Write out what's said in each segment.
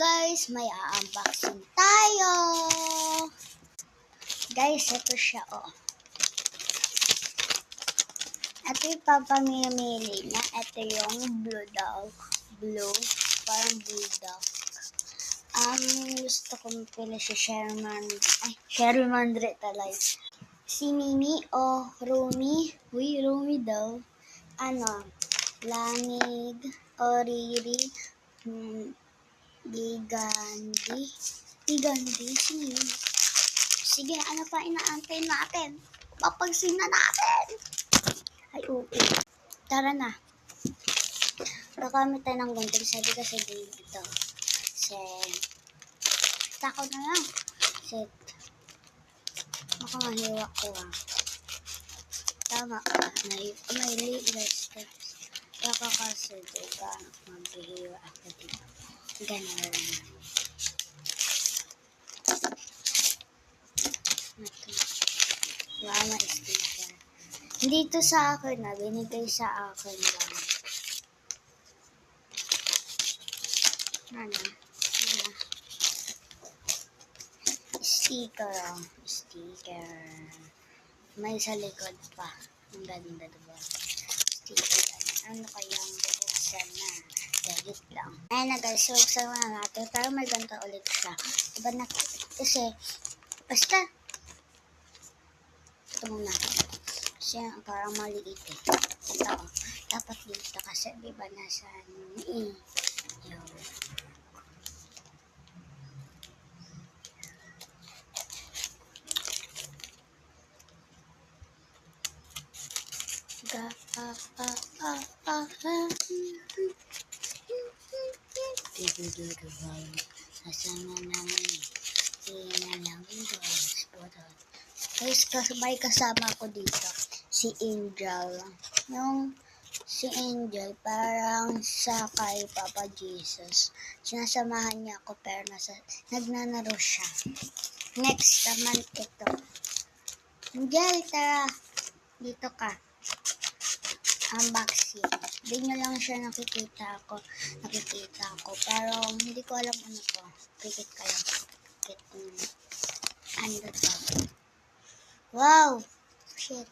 guys, may unboxing tayo. Guys, ito siya Ito yung papamimili na. Ito yung blue dog. Blue. Parang blue dog. Gusto kong pili si Sherman talaga. Si Mimi o Rumi. Uy, Rumi daw. Lamig o Riri. Gigandi. Sige, ano pa inaantay natin? Papagsin na natin. Ay, okay. Tara na. Kakamit tayo ng gunting. Sabi kasi baby ito. Takot na lang. Baka mahiwa ko Tama ka. May ligas. Baka kasi diba maghihiwa ako dito. Ganun lang. Wala sticker. Hindi to sa akin binigay sa akin lang. Sticker. May sa likod pa. Ang ganda diba? Sticker. Ano kayang bubuksan na? Dahil lang. Ayun na guys, bubuksan na natin. Pero may ganito ulit siya. Diba na? Kasi, basta. Ito muna. Kasi parang maliit Ito. Dapat dito kasi diba nasa yun. Nasana namin guys, may kasama ko dito si Angel. Si Angel parang sa kay Papa Jesus. Sinasamahan niya ako pero nagnanaro siya. Next naman ito. Angel, tara. Dito ka. Unboxing. Hindi nyo lang siya nakikita ako. Pero hindi ko alam ano to. Pikit kayo. Ano to? Wow! Shit.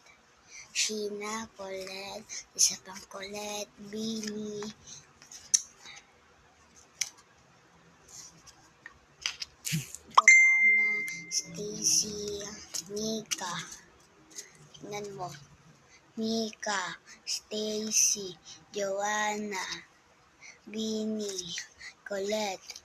Sheena, Colette, isa pang Colette, Billy. Joanna, Stacy, Mika. Tingnan mo. Mika, Stacy, Joanna, Vinny, Colette,